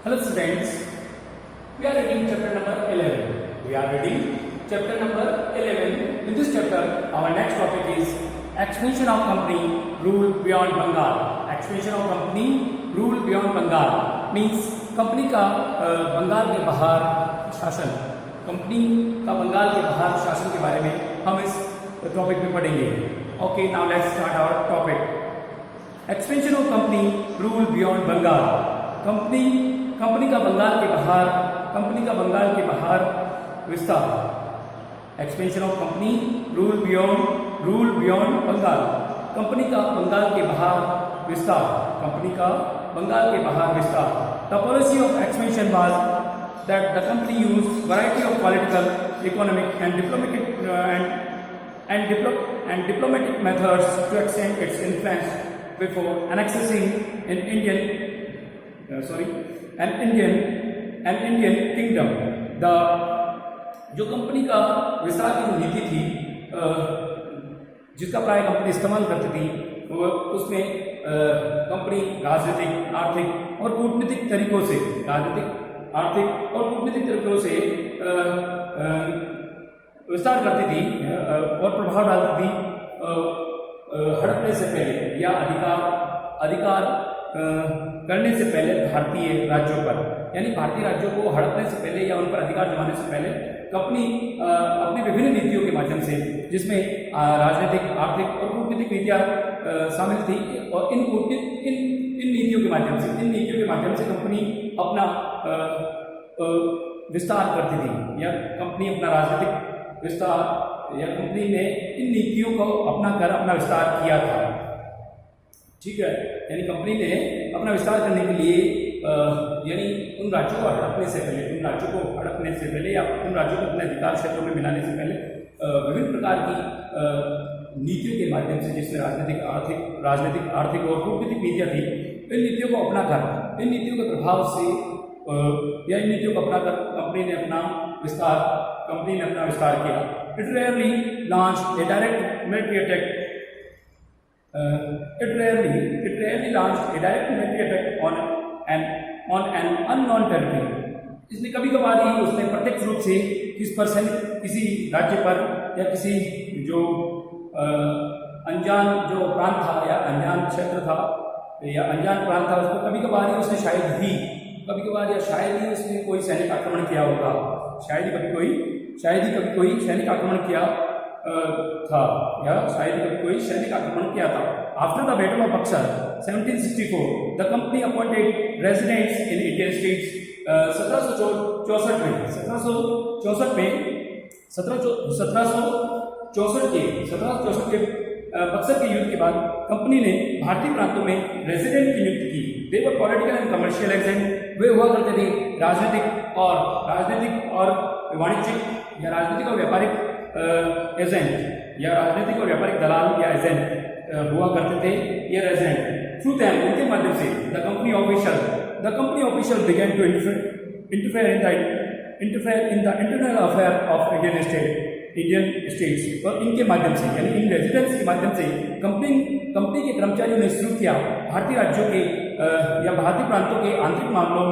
Hello students, we are reading chapter number 11. We are reading chapter number 11. In this chapter, our next topic is expansion of company rule beyond Bengal. Expansion of company rule beyond Bengal means company का बंगाल के बाहर शासन, company का बंगाल के बाहर शासन के बारे में हम इस टॉपिक में पढ़ेंगे. Okay, now let's start our topic. Expansion of company rule beyond Bengal. Company का बंगाल के बाहर विस्तार. Expansion of company rule beyond Bengal. Company का बंगाल के बाहर विस्तार. कंपनी का बंगाल के बाहर विस्तार. The policy of expansion was that the company used variety of political, economic, and diplomatic methods to extend its influence before annexing an Indian kingdom. जो company का विस्तार की नीति थी, जिसका प्राय कंपनी इस्तेमाल करती थी, उसमें कंपनी राजनीतिक, आर्थिक और कूटनीतिक तरीकों से विस्तार करती थी और प्रभाव डालती थी हड़पने से पहले या अधिकार करने से पहले भारतीय राज्यों पर. यानी भारतीय राज्यों को हड़पने से पहले या उन पर अधिकार जमाने से पहले कंपनी अपनी विभिन्न नीतियों के माध्यम से, जिसमें राजनीतिक, आर्थिक और कूटनीतिक नीतियाँ शामिल थी, और इन नीतियों के माध्यम से कंपनी अपना विस्तार करती थी, या कंपनी अपना राजनीतिक विस्तार, या कंपनी ने इन नीतियों को अपना विस्तार किया था. ठीक है, यानी कंपनी ने अपना विस्तार करने के लिए यानी उन राज्यों को हड़पने से पहले या उन राज्यों को अपने अधिकार क्षेत्रों में मिलाने से पहले विभिन्न प्रकार की नीतियों के माध्यम से, जिसमें राजनीतिक, आर्थिक और कूटनीतिक नीतियाँ थी, इन नीतियों को अपनाकर, इन नीतियों के प्रभाव से या इन नीतियों को अपनाकर कंपनी ने अपना विस्तार किया. It rarely launched a direct military attack on an unknown territory. इसने कभी कभार ही उसने प्रत्यक्ष रूप से किसी राज्य पर या किसी जो अनजान जो प्रांत था या अनजान क्षेत्र था या अनजान प्रांत था, उसको कभी कभार ही उसने शायद ही उसने कोई सैनिक आक्रमण किया होगा. शायद ही कभी कोई सैनिक आक्रमण किया था. After the Battle of Buxar, 1764, the company appointed residents in Indian states. 1764 के बक्सर के युद्ध के बाद कंपनी ने भारतीय प्रांतों में रेजिडेंट की नियुक्ति की. दे वर पॉलिटिकल एंड कमर्शियल एजेंट. वे हुआ करते थे राजनीतिक और वाणिज्यिक या राजनीतिक और व्यापारिक एजेंट या राजनीतिक और व्यापारिक दलाल या एजेंट हुआ करते थे ये रेजिडेंट. थ्रू देम, उनके माध्यम से the company official begin to interfere in the internal affair of Indian states. और इनके माध्यम से, यानी इन रेजिडेंट्स के माध्यम से कंपनी के कर्मचारियों ने शुरू किया भारतीय राज्यों के या भारतीय प्रांतों के आंतरिक मामलों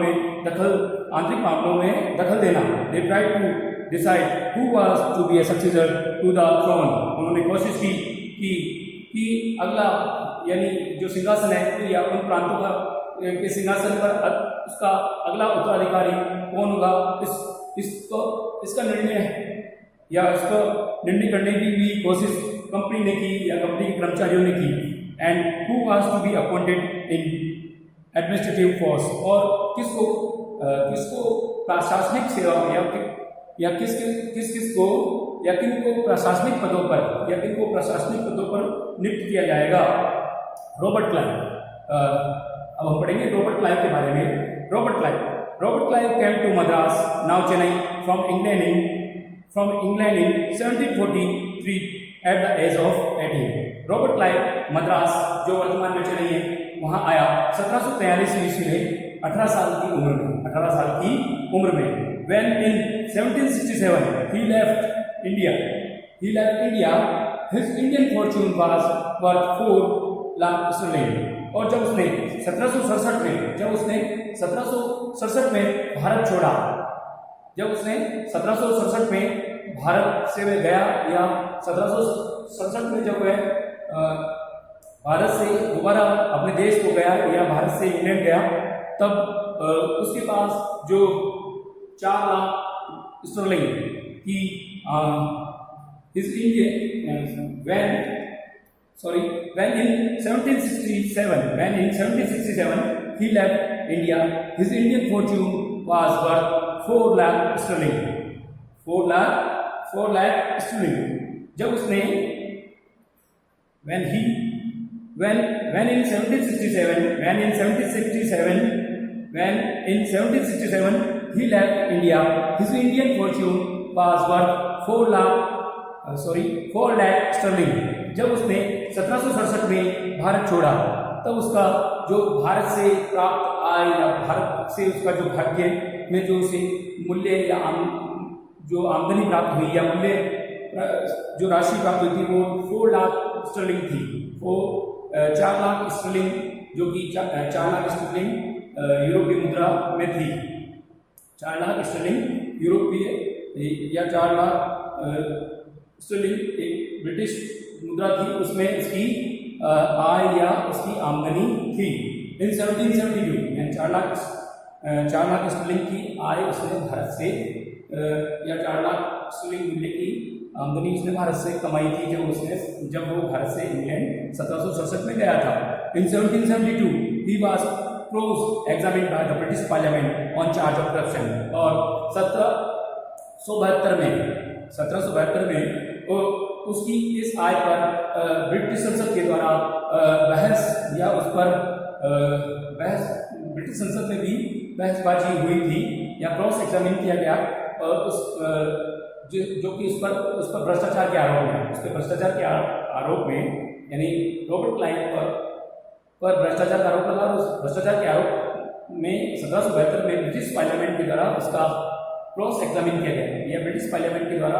में दखल देना. They try to decide who was to be a successor to the throne. उन्होंने कोशिश की कि अगला, यानी जो सिंहासन है या उन प्रांतों का के सिंहासन पर उसका अगला उत्तराधिकारी कौन होगा, इसका निर्णय करने की भी कोशिश कंपनी ने की या कंपनी के कर्मचारियों ने की. And who was to be appointed in administrative force. और किसको प्रशासनिक सेवा या किनको प्रशासनिक पदों पर नियुक्त किया जाएगा. Robert Clive. अब हम पढ़ेंगे रॉबर्ट क्लाइव के बारे में. Robert Clive came to Madras, now Chennai, from England in 1743 at the age of 18. Robert Clive Madras, जो वर्तमान में चेन्नई है, वहाँ आया 1743 ईस्वी में 18 साल की उम्र में. When in 1767 he left India, his Indian fortune was worth 4 lakh sterling. और जब उसने 1767 में भारत छोड़ा, जब उसने 1767 में भारत से वह गया, या 1767 में जब वह भारत से दोबारा अपने देश को गया या भारत से इंग्लैंड गया, तब उसके पास जो 4 लाख स्टर्लिंग की when in 1767 he left India, his Indian fortune was worth 4 lakh sterling. 4 lakh sterling. जब उसने when in 1767 he left India, his Indian fortune was worth 4 lakh sterling. जब उसने 1767 में भारत छोड़ा, तब उसका जो भारत से प्राप्त आय या भारत से उसका जो भाग्य में जो उसे मूल्य या जो आमदनी प्राप्त हुई या मूल्य जो राशि प्राप्त हुई थी, वो 4 लाख स्टर्लिंग थी। वो 4 लाख स्टर्लिंग, जो कि 4 लाख स्टर्लिंग यूरोपीय मुद्रा में थी। 4 लाख स्टर्लिंग यूरोपीय या 4 लाख स्टर्लिंग एक ब्रिटिश मुद्रा थी, उसमें उसकी आय या उसकी आमदनी थी। इन 1772 यानी 4 लाख स्टर्लिंग की आय उसने भारत से या 4 लाख स्टर्लिंग मूल्य की आमदनी उसने भारत से कमाई थी, जब वो भारत से इंग्लैंड 1767 में गया था। इन 1772 he was cross examined by the British Parliament on charge of corruption, और 1772 में उसकी इस आय पर ब्रिटिश संसद के द्वारा बहस या उस पर ब्रिटिश संसद में भी बहसबाजी हुई थी या क्रॉस एग्जामिन किया गया, और जो कि उस पर भ्रष्टाचार के आरोप में यानी रॉबर्ट क्लाइव पर भ्रष्टाचार का आरोप लगा, और उस भ्रष्टाचार के आरोप में 1772 में ब्रिटिश पार्लियामेंट के द्वारा उसका क्रॉस एग्जामिन किया गया, या ब्रिटिश पार्लियामेंट के द्वारा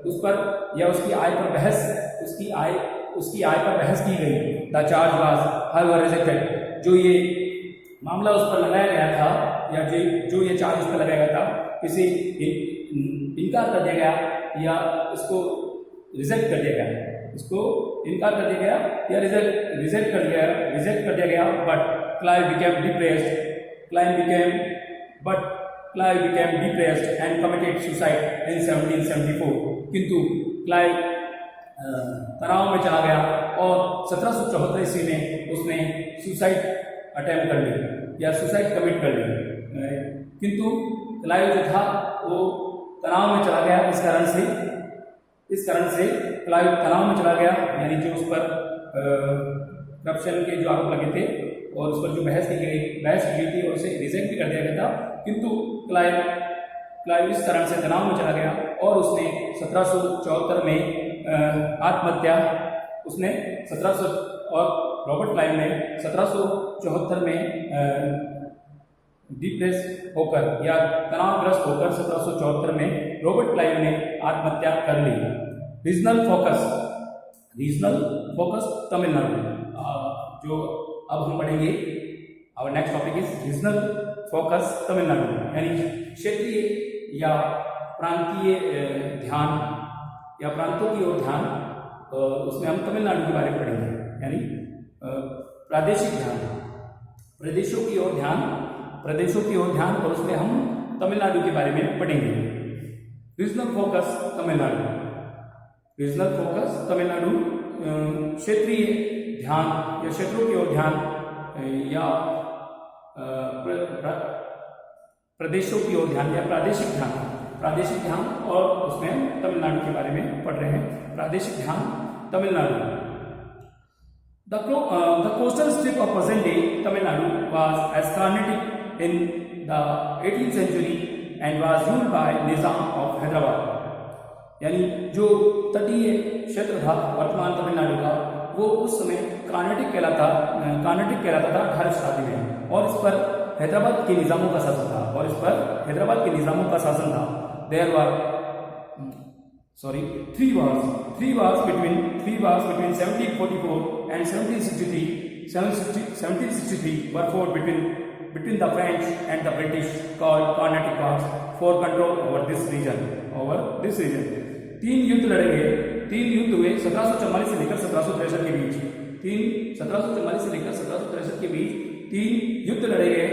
उस पर या उसकी आय पर बहस की गई। The charge was however rejected, जो ये मामला उस पर लगाया गया था या जो ये चार्ज उस पर लगाया गया था, इसे इनकार कर दिया गया या इसको रिजेक्ट कर दिया गया, रिजेक्ट कर दिया गया। But Clive became depressed and committed suicide in 1774. किंतु क्लाइव तनाव में चला गया और 1774 ईस्वी में उसने सुसाइड अटेम्प्ट कर ली या सुसाइड कमिट कर ली। किंतु क्लाइव जो था वो तनाव में चला गया, इस कारण से क्लाइव तनाव में चला गया, यानी जो उस पर करप्शन के जो आरोप लगे थे और उस पर जो बहस की गई थी और उसे रिजेक्ट भी कर दिया गया था। किंतु क्लाइव इस तरह से तनाव में चला गया और उसने 1774 में आत्महत्या और रॉबर्ट क्लाइव ने 1774 में डिप्रेस होकर या तनावग्रस्त होकर 1774 में रॉबर्ट क्लाइव ने आत्महत्या कर ली। रीजनल फोकस तमिलनाडु, जो अब हम पढ़ेंगे, our next topic is regional focus Tamil Nadu, यानी क्षेत्रीय या प्रांतीय ध्यान या प्रांतों की ओर ध्यान। उसमें हम तमिलनाडु के बारे में पढ़ेंगे, यानी प्रादेशिक ध्यान, प्रदेशों की ओर ध्यान, और उसमें हम तमिलनाडु के बारे में पढ़ेंगे। रीजनल फोकस तमिलनाडु क्षेत्रीय ध्यान या क्षेत्रों की ओर ध्यान या प्रदेशों की ओर ध्यान या प्रादेशिक ध्यान, और उसमें हम तमिलनाडु के बारे में पढ़ रहे हैं। प्रादेशिक ध्यान Tamil Nadu. The coastal strip of present day Tamil Nadu was as Carnatic in द 18th century and was ruled by Nizam of Hyderabad, यानी जो तटीय क्षेत्र था वर्तमान तमिलनाडु का, वो उस समय कार्नेटिक कहलाता था 18वीं शताब्दी में, और इस पर हैदराबाद के निजामों का शासन था। There were 3 wars between 1744 and 1763 1763 were fought between the French and the British called Carnatic Wars for control over this region. तीन युद्ध लड़े गए, तीन युद्ध हुए 1744 से लेकर 1763 के बीच। 1744 से लेकर 1763 के बीच तीन युद्ध लड़े गए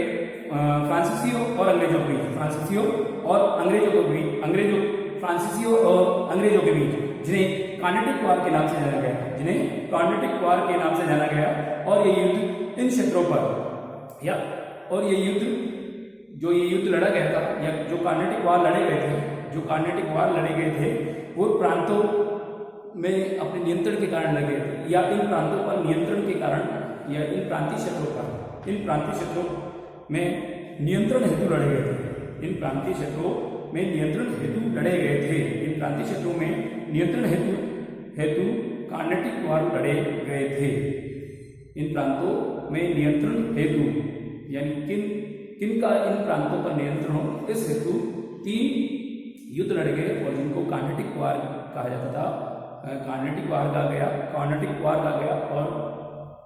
फ्रांसीसियों और अंग्रेजों के बीच, फ्रांसीसियों और अंग्रेजों के बीच, फ्रांसीसियों और अंग्रेजों के बीच, जिन्हें कार्नेटिक वार के नाम से जाना गया, और ये युद्ध इन क्षेत्रों पर ये युद्ध लड़ा गया था, या जो कार्नेटिक वार लड़े गए थे वो प्रांतों में अपने नियंत्रण के कारण लगे थे, या इन प्रांतों पर नियंत्रण के कारण, या इन प्रांतीय क्षेत्रों में नियंत्रण हेतु लड़े गए थे। इन प्रांतीय क्षेत्रों में नियंत्रण हेतु कार्नेटिक वार लड़े गए थे। इन प्रांतों में नियंत्रण हेतु, यानी किन का इन प्रांतों पर नियंत्रण हो, इस हेतु तीन युद्ध लड़े गए और जिनको कार्नेटिक वार कहा जाता था। कार्नेटिक वार कहा गया और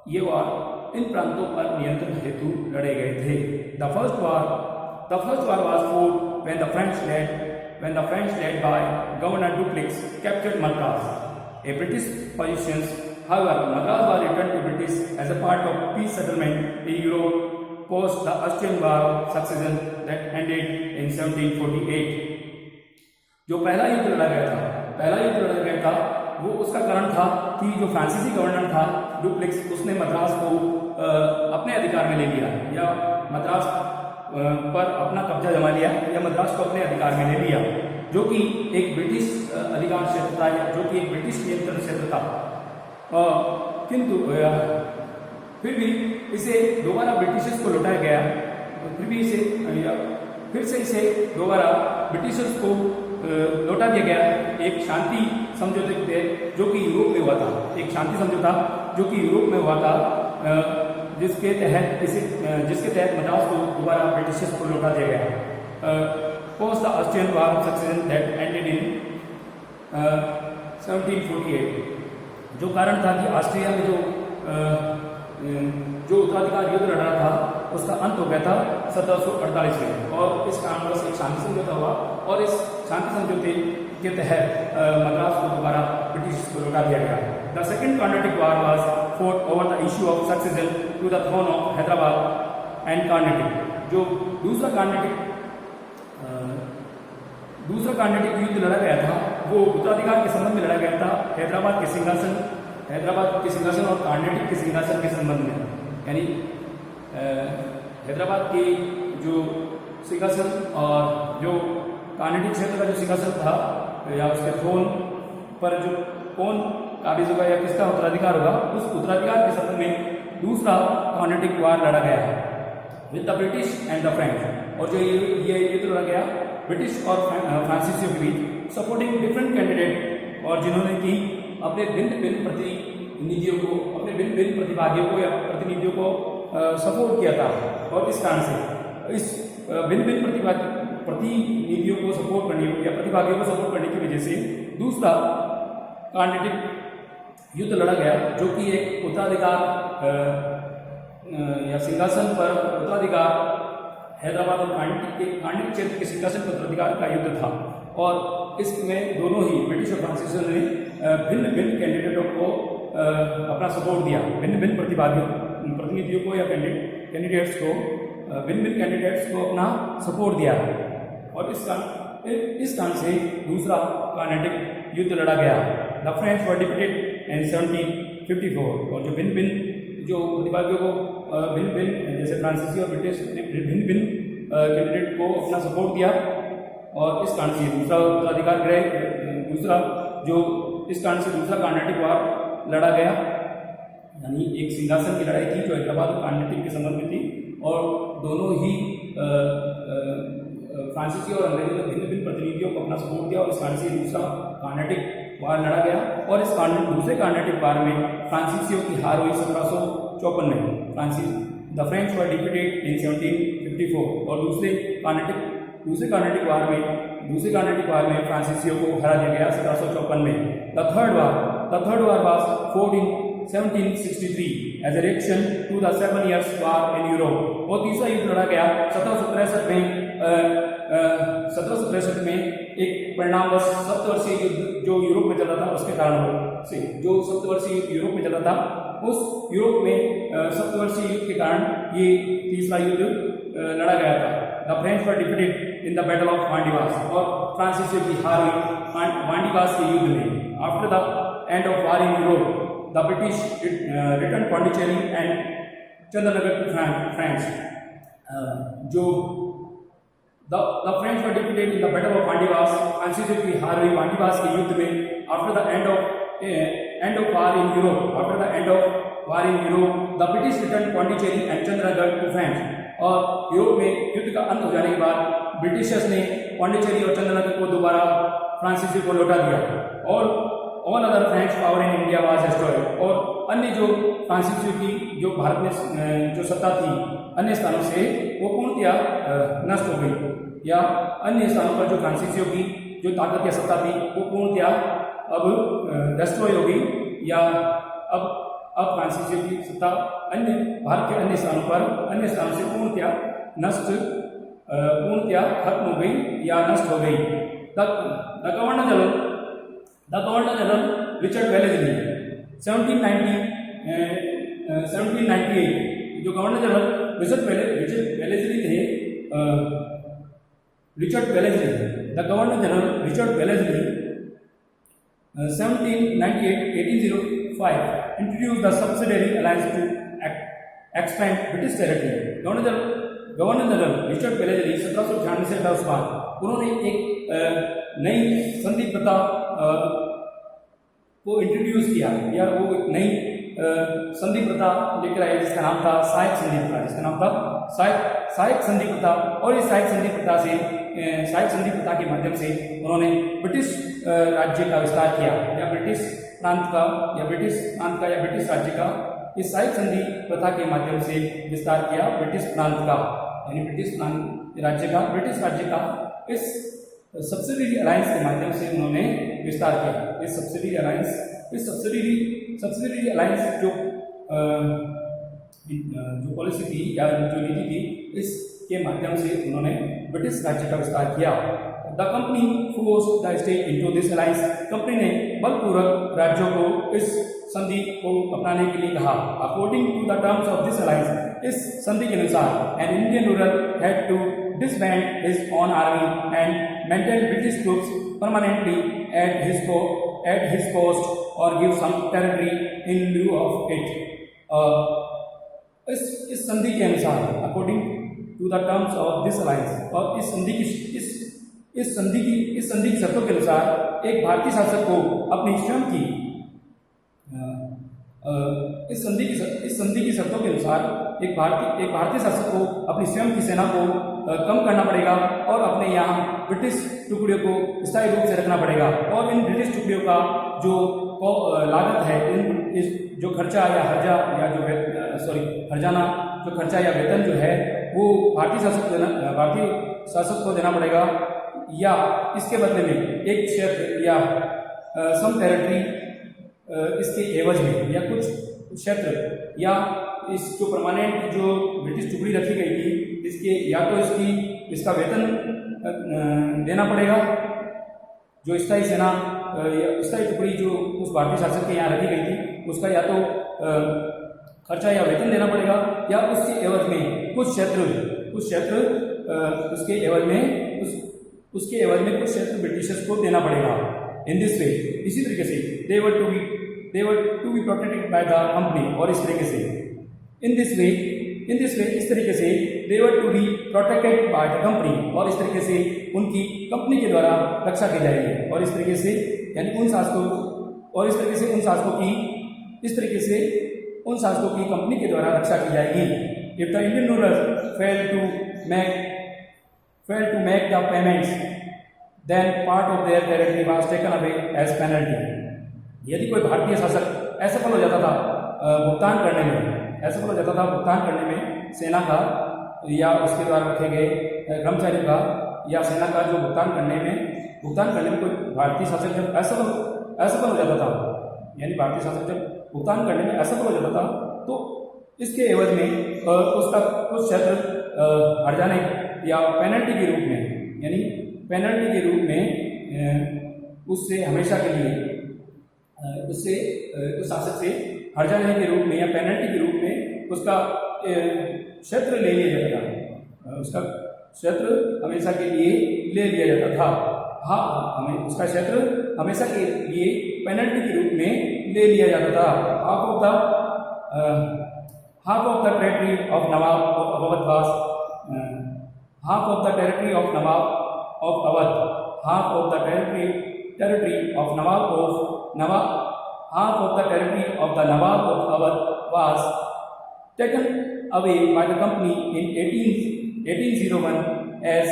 ये वार इन प्रांतों पर नियंत्रण हेतु लड़े गए थे। The first war was fought when the French led by Governor Dupleix captured Madras, a British possession. However, Madras was returned to British as a part of peace settlement in Europe post the Austrian War of Succession that ended in 1748. जो पहला युद्ध लड़ा गया था वो उसका कारण था कि जो फ्रांसीसी गवर्नर था डुप्लेक्स, उसने मद्रास को अपने अधिकार में ले लिया, या मद्रास पर अपना कब्जा जमा लिया, या मद्रास को अपने अधिकार में ले लिया, जो कि एक ब्रिटिश अधिकार क्षेत्र था, जो कि एक ब्रिटिश नियंत्रण क्षेत्र था। किंतु फिर भी इसे दोबारा ब्रिटिशर्स को लौटाया गया, फिर से इसे दोबारा ब्रिटिशर्स को लौटा दिया गया एक शांति समझौते के तहत, जो कि यूरोप में हुआ था, जिसके तहत मद्रास को दोबारा ब्रिटिशर्स को लौटा दिया गया। Post the Austrian war of succession that ended in 1748। जो कारण था कि ऑस्ट्रिया में जो उत्तराधिकार युद्ध लड़ रहा था उसका अंत हो गया था 1748 में, और इस कारणवश एक शांति समझौता हुआ, और इस शांति समझौते के तहत मद्रास को दोबारा ब्रिटिश को लौटा दिया गया। The second Carnatic war was fought over the issue of succession to the throne of Hyderabad and Carnatic। जो दूसरा कार्नेटिक युद्ध लड़ा गया था वो उत्तराधिकार के संबंध में लड़ा गया था, हैदराबाद के सिंहासन और कार्नेटिक के सिंहासन के संबंध में, यानी हैदराबाद के जो सिंहासन और जो कार्नेटिक क्षेत्र का जो सिंहासन था, या उसके थ्रोन पर जो कौन काबिज होगा या किसका उत्तराधिकार होगा, उस उत्तराधिकार के संबंध में दूसरा कार्नेटिक वार लड़ा गया है with the British and the French. और जो ये युद्ध लड़ा गया ब्रिटिश और फ्रांसीसियों के बीच, सपोर्टिंग डिफरेंट कैंडिडेट, और जिन्होंने कि अपने भिन्न प्रतिभागियों को या प्रतिनिधियों को सपोर्ट किया था। और इस कारण से इस भिन्न प्रतिनिधियों को सपोर्ट करने या प्रतिभागियों को सपोर्ट करने की वजह से दूसरा कार्नेटिक युद्ध लड़ा गया, जो कि एक उत्तराधिकार या सिंहासन पर उत्तराधिकार, हैदराबाद और कार्नेटिक क्षेत्र के सिंहासन पर उत्तराधिकार का युद्ध था। और इसमें दोनों ही ब्रिटिश और फ्रांसीसियों ने भिन्न कैंडिडेटों को अपना सपोर्ट दिया, भिन्न प्रतिनिधियों को या कैंडिडेट्स को अपना सपोर्ट दिया। और इस कारण से दूसरा कार्नेटिक युद्ध लड़ा गया। द फ्रेंच वर डिफीटेड इन 1754। और जो प्रतिभागियों को जैसे फ्रांसीसी और ब्रिटिश भिन्न कैंडिडेट को अपना सपोर्ट दिया, और इस कारण से दूसरा उत्तराधिकार दूसरा कार्नेटिक वार लड़ा गया, यानी एक सिंहासन की लड़ाई थी जो हैदराबाद और कार्नेटिक के संबंध में थी, और दोनों ही फ्रांसीसी और अंग्रेजों ने भिन्न प्रतिनिधियों को अपना सपोर्ट दिया, और इस कारण से दूसरा कार्नेटिक वार लड़ा गया। और इस दूसरे कार्नेटिक वार में फ्रांसीसियों की हार हुई 1754 में। द फ्रेंच वर डिफीटेड इन 1754। और दूसरे कार्नेटिक वार में फ्रांसीसियों को हरा दिया गया 1754 में। The third war was fought in 1763 as a reaction to the 7 years war in Europe. और तीसरा युद्ध लड़ा गया 1763 में 1763 में एक परिणामवश सप्तवर्षीय युद्ध जो यूरोप में चला था उसके कारण से, जो सप्तवर्षीय युद्ध यूरोप में चला था उस यूरोप में सप्तवर्षीय युद्ध के कारण ये तीसरा युद्ध लड़ा गया था। The French were defeated in the battle of Wandiwash, और फ्रांसीसियों की हार हुई वांडीवास के युद्ध में। After the end of war in Europe the British return Pondicherry and Chandernagore to France. जो The French were defeated in the Battle of Vandivas, फ्रांसीसियों की हार हुई वांडीवास के युद्ध में। After the end of war in Europe, the British returned Pondicherry and Chandragarh to France। और Europe में युद्ध का अंत हो जाने के बाद ब्रिटिशर्स ने पौंडीचेरी और चंद्रनगर को दोबारा फ्रांसीसियों को लौटा दिया। और all other French power in India was destroyed, और अन्य जो फ्रांसीसियों की जो भारत में जो सत्ता थी अन्य स्थानों से वो पूर्णतया नष्ट हो गई, या अन्य स्थानों पर जो फ्रांसीसियों की जो ताकत या सत्ता थी वो पूर्णतया अब डिस्ट्रॉय हो गई, या अब फ्रांसीसियों की सत्ता अन्य भारत के अन्य स्थानों से पूर्णतया खत्म हो गई या नष्ट हो गई। The governor general Richard Wellesley 1798 जो गवर्नर जनरल रिचर्ड वेलेस्ली थे, the governor general Richard Wellesley 1805 introduced the subsidiary alliance to expand British territory। Governor general Richard Wellesley 1796 से 1805 उन्होंने एक नई संधि प्रथा को इंट्रोड्यूस किया, या वो एक नई संधि प्रथा लेकर आए जिसका नाम था सहायक संधि प्रथा। और इस सहायक संधि प्रथा के माध्यम से उन्होंने ब्रिटिश राज्य का विस्तार किया, या ब्रिटिश प्रांत का या ब्रिटिश राज्य का इस सहायक संधि प्रथा के माध्यम से विस्तार किया ब्रिटिश प्रांत का, यानी ब्रिटिश राज्य का इस सब्सिडरी अलायंस के माध्यम से उन्होंने विस्तार किया। इस सब्सिडरी अलायंस जो पॉलिसी थी या जो नीति थी, इसके माध्यम से उन्होंने ब्रिटिश राज्य का विस्तार किया। The company forced the state into this alliance, company ने बलपूर्वक राज्यों को इस संधि को अपनाने के लिए कहा। According to the terms of this alliance, इस संधि के अनुसार an Indian ruler had to disband his own army and maintain British troops permanently at his post or give some territory in lieu of it। इस संधि के अनुसार according to the terms of this alliance, और इस संधि की शर्तों के अनुसार एक भारतीय शासक को अपनी स्वयं की इस संधि की शर्तों के अनुसार एक भारतीय शासक को अपनी स्वयं की सेना को कम करना पड़ेगा, और अपने यहाँ ब्रिटिश टुकड़ियों को स्थायी रूप से रखना पड़ेगा। और इन ब्रिटिश टुकड़ियों का जो लागत है, जो खर्चा या हर्जाना जो खर्चा या वेतन जो है वो भारतीय शासक को देना पड़ेगा, या इसके बदले में एक क्षेत्र या सम टेरिटरी इसके एवज में, या कुछ क्षेत्र या इस जो परमानेंट जो ब्रिटिश टुकड़ी रखी गई थी इसके या तो इसका वेतन देना पड़ेगा, जो स्थायी टुकड़ी जो उस भारतीय शासक के यहाँ रखी गई थी उसका या तो खर्चा या वेतन देना पड़ेगा, या उसके एवज में कुछ क्षेत्र उसके एवज में कुछ क्षेत्र ब्रिटिशर्स को देना पड़ेगा। इन दिस वे, इसी तरीके से they were to be protected by the company, और इस तरीके से इस तरीके से they were to be protected by the company, और इस तरीके से उनकी कंपनी के द्वारा रक्षा की जाएगी, और इस तरीके से यानी उन शासकों की कंपनी के द्वारा रक्षा की जाएगी। If the Indian rulers fail to make the payments then part of their territory was taken away as penalty. यदि कोई भारतीय शासक असफल हो जाता था भुगतान करने में सेना का या उसके द्वारा रखे गए कर्मचारियों का या सेना का जो भुगतान करने में कोई भारतीय शासक जब असफल हो जाता था, यानी भारतीय शासक जब भुगतान करने में असफल हो जाता था तो इसके एवज में उसका कुछ क्षेत्र हट जाने या पेनल्टी के रूप में, यानी पेनल्टी के रूप में उससे हमेशा के लिए उससे उस शासक से हट जाने के रूप में या पेनल्टी के रूप में उसका क्षेत्र ले लिया जाता था, उसका क्षेत्र हमेशा के लिए ले लिया जाता था। हाँ, हमें उसका क्षेत्र हमेशा के लिए पेनल्टी के रूप में ले लिया जाता था। Half of the territory of Nawab of Awadh was half of the territory of Nawab of Awadh half of the territory of Nawab of half of the territory of the Nawab of Awadh was taken away by the company in 1801 as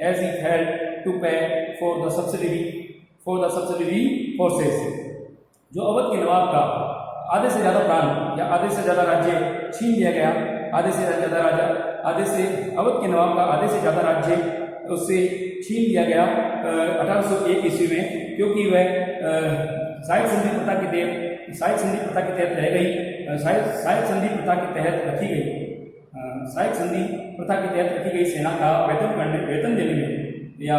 it had to pay for the subsidiary forces। जो अवध के नवाब का आधे से ज़्यादा प्रांत या आधे से ज़्यादा राज्य छीन लिया गया, अवध के नवाब का आधे से ज़्यादा राज्य उससे छीन लिया गया 1801 ईस्वी में, क्योंकि वह साइड संधि प्रथा के तहत रह गई, साइड संधि प्रथा के तहत रखी गई सेना का वेतन देने में या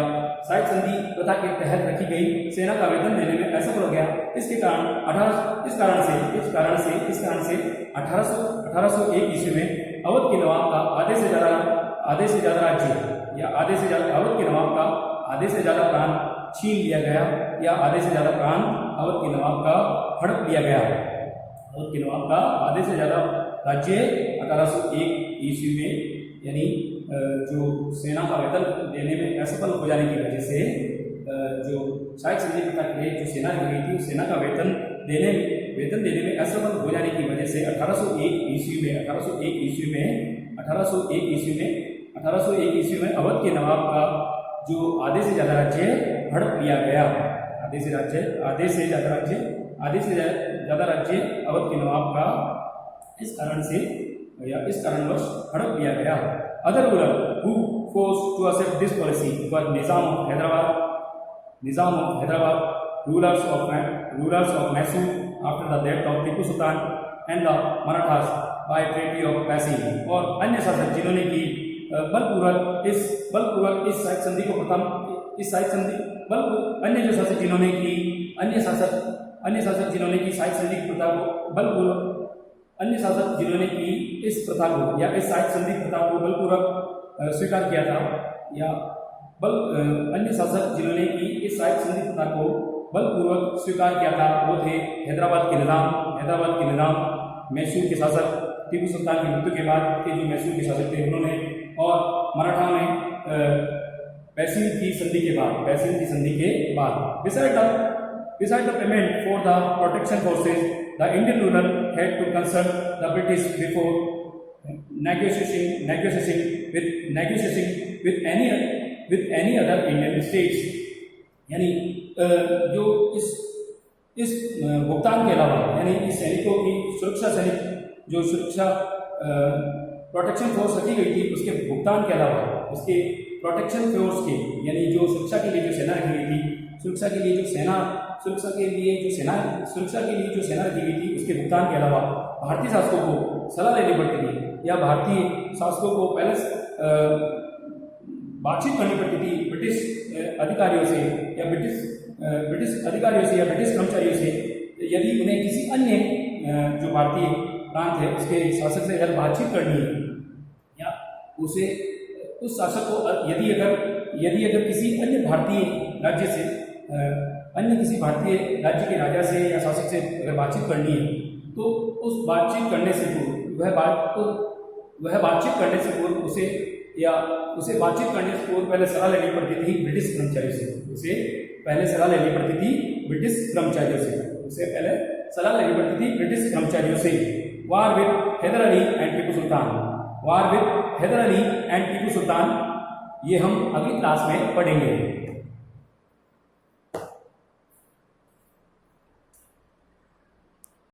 साइड संधि प्रथा के तहत रखी गई सेना का वेतन देने में असफल हो गया। इस कारण से 1801 ईस्वी में अवध के नवाब का आधे से ज्यादा राज्य या अवध के नवाब का आधे से ज्यादा प्रांत छीन लिया गया या आधे से ज्यादा प्रांत अवध के नवाब का हड़प लिया गया। अवध के नवाब का आधे से ज्यादा राज्य 1801 ईस्वी में, यानी जो सेना का वेतन देने में असफल हो जाने की वजह से जो साइड संधि प्रथा के लिए जो सेना दी गई थी, उस सेना का वेतन देने में असफल हो जाने की वजह से 1801 ईस्वी में अवध के नवाब का जो आधे से ज्यादा राज्य हड़प लिया गया। आधे से ज्यादा राज्य अवध के नवाब का इस कारणवश हड़प लिया गया। Other ruler who forced to accept this policy were Nizam of Hyderabad, rulers of Mysore after the death of Tipu Sultan, and the Marathas by Treaty of Passy। और अन्य शासक जिन्होंने की बलपूर्वक इस साइड संधि को खत्म अन्य शासक जिन्होंने की साइड संधि प्रथा को बलपूर्वक इस प्रथा को या इस साइड संधि प्रथा को बलपूर्वक स्वीकार किया था, या अन्य शासक जिन्होंने की इस साइड संधि प्रथा को बलपूर्वक स्वीकार किया था वो थे हैदराबाद के निज़ाम, मैसूर के शासक टीपू सुल्तान की मृत्यु के बाद के जो मैसूर के शासक थे उन्होंने, और मराठा में पैसिव की संधि के बाद beside the payment for the protection forces, the Indian ruler had to consult the British before negotiating with any other Indian states। यानी जो इस भुगतान के अलावा, यानी इस सैनिकों की सुरक्षा प्रोटेक्शन फोर्स रखी गई थी, उसके भुगतान के अलावा उसके प्रोटेक्शन फोर्स के, यानी जो सुरक्षा के लिए जो सेना रखी गई थी, सुरक्षा के लिए जो सेना रखी गई थी, उसके भुगतान के अलावा भारतीय शासकों को सलाह लेनी पड़ती थी, या भारतीय शासकों को पहले बातचीत करनी पड़ती थी ब्रिटिश अधिकारियों से या ब्रिटिश कर्मचारियों से, यदि उन्हें किसी अन्य जो भारतीय प्रांत है उसके शासक से अगर बातचीत करनी है, या उसे उस शासक को यदि अगर किसी अन्य भारतीय राज्य के राजा से या शासक से अगर बातचीत करनी है, तो उस बातचीत करने से पूर्व पहले सलाह लेनी पड़ती थी ब्रिटिश कर्मचारियों से। War with Hyder Ali and Tipu Sultan, ये हम अगली क्लास में पढ़ेंगे।